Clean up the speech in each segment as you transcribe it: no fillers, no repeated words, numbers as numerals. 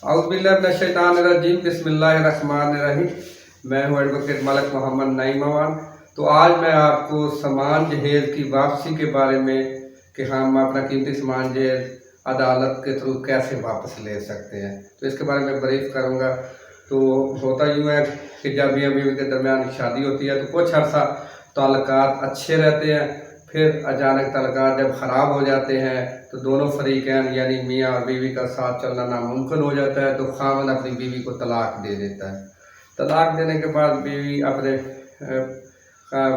औज़ुबिल्लाहिमिनश्शैतानिर्रजीम बिस्मिल्लाहिर्रहमानिर्रहीम। मैं हूँ एडवोकेट मलिक मोहम्मद नईम अवान। तो आज मैं आपको सामान जहेज़ की वापसी के बारे में कि हम अपना कीमती सामान जहेज़ अदालत के थ्रू कैसे वापस ले सकते हैं, तो इसके बारे में ब्रीफ करूँगा। तो होता यूँ है कि जब मियाँ बीवी के दरमियान शादी होती है तो कुछ अर्सा ताल्लुकात अच्छे रहते हैं, फिर अचानक ताल्लुकात जब ख़राब हो जाते हैं तो दोनों फरीकैन यानी मियाँ और बीवी का साथ चलना नामुमकिन हो जाता है। तो खामन अपनी बीवी को तलाक दे देता है। तलाक देने के बाद बीवी अपने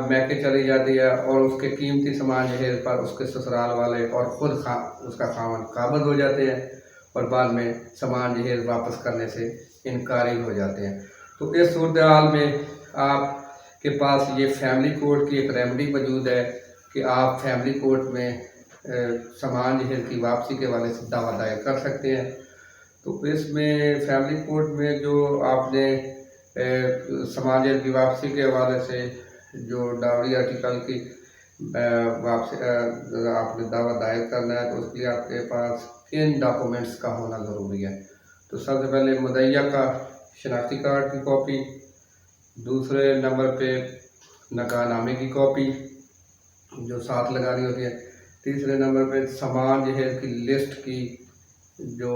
मैके चली जाती है और उसके कीमती सामान जहेज़ पर उसके ससुराल वाले और ख़ुद उसका खामन काबिज हो जाते हैं और बाद में सामान जहेज़ वापस करने से इनकारी हो जाते हैं। तो इस सूरत हाल में आपके पास ये फैमिली कोर्ट की एक रेमेडी मौजूद है कि आप फैमिली कोर्ट में सामान जहेज़ की वापसी के हवाले से दावा दायर कर सकते हैं। तो इसमें फैमिली कोर्ट में जो आपने सामान जहेज़ की वापसी के हवाले से जो डावरी आर्टिकल की वापसी आपने दावा दायर करना है, तो उसके लिए आपके पास किन डॉक्यूमेंट्स का होना ज़रूरी है। तो सबसे पहले मुद्दइया का शनाख्ती कार्ड की कॉपी, दूसरे नंबर पे नकाहनामे की कॉपी जो साथ लगानी होती है, तीसरे नंबर पे सामान जहेज़ की लिस्ट की जो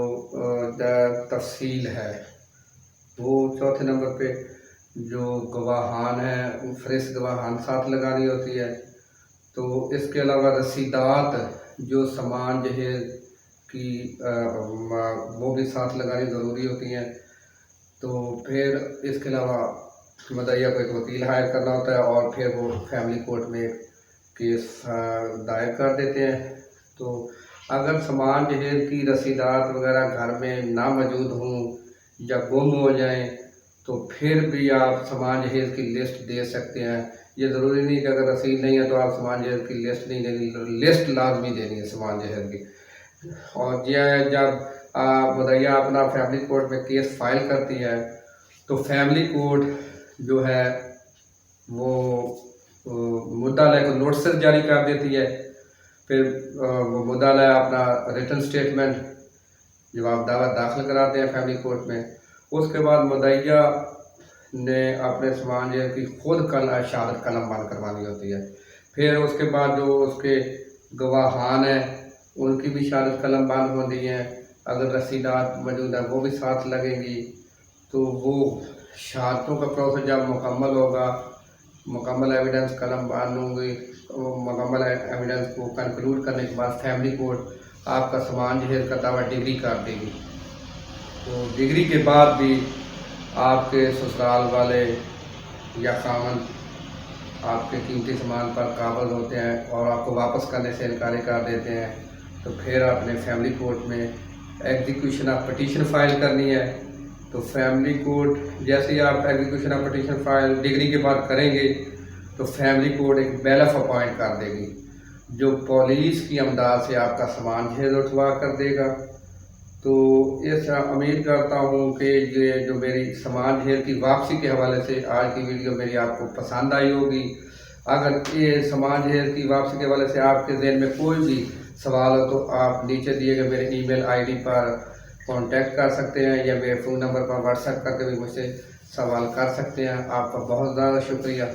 तफसील है वो, चौथे नंबर पे जो गवाहान है फ्रेश गवाहान साथ लगानी होती है। तो इसके अलावा रसीदात जो सामान जहेज़ की वो भी साथ लगानी ज़रूरी होती हैं। तो फिर इसके अलावा मुद्दइया को एक वकील हायर करना होता है और फिर वो फैमिली कोर्ट में केस दायर कर देते हैं। तो अगर सामान जहेज़ की रसीदात वगैरह घर में ना मौजूद हों या गुम हो जाएं तो फिर भी आप सामान जहेज़ की लिस्ट दे सकते हैं। ये ज़रूरी नहीं कि अगर रसीद नहीं है तो आप सामान जहेज़ की लिस्ट नहीं देनी, लिस्ट लाजमी देनी है सामान जहेज़ की। और जब मुद्दइया अपना फैमिली कोर्ट में केस फाइल करती है तो फैमिली कोर्ट जो है वो मुद्दालय को नोटिस जारी कर देती है। फिर वो मुद्दालय अपना रिटन स्टेटमेंट जवाब दावा दाखिल कराते हैं फैमिली कोर्ट में। उसके बाद मुद्दइया ने अपने सामान जहेज़ की खुद शहादत कलम बंद करवानी होती है। फिर उसके बाद जो उसके गवाहान हैं उनकी भी शहादत कलम बंद होती हैं। अगर रसीदात मौजूद है वो भी साथ लगेंगी। तो वो शहादतों का प्रोसेस जब मुकम्मल होगा, मुकम्मल एविडेंस कलम बंद होंगी, मुकम्मल एविडेंस को कंक्लूड करने के बाद फैमिली कोर्ट आपका सामान जहेज़ का दावा डिग्री कर देगी। तो डिग्री के बाद भी आपके ससुराल वाले या खामन आपके कीमती सामान पर काबिज होते हैं और आपको वापस करने से इनकार कर देते हैं। तो फिर आपने फैमिली कोर्ट में एग्जीक्यूशन ऑफ पिटीशन फाइल करनी है। तो फैमिली कोर्ट जैसे ही आप execution of petition file degree के बाद करेंगे तो फैमिली कोर्ट एक बैलफ अपॉइंट कर देगी जो पुलिस की अमदाद से आपका सामान जहेज़ उठवा कर देगा। तो इस उम्मीद करता हूँ कि ये जो मेरी सामान जहेज़ की वापसी के हवाले से आज की वीडियो मेरी आपको पसंद आई होगी। अगर ये सामान जहेज़ की वापसी के हवाले से आपके ज़हन में कोई भी सवाल हो तो आप नीचे दिए गए मेरे ईमेल आईडी पर कांटेक्ट कर सकते हैं या मेरे फ़ोन नंबर पर व्हाट्सएप करके भी मुझसे सवाल कर सकते हैं। आपका बहुत ज़्यादा शुक्रिया।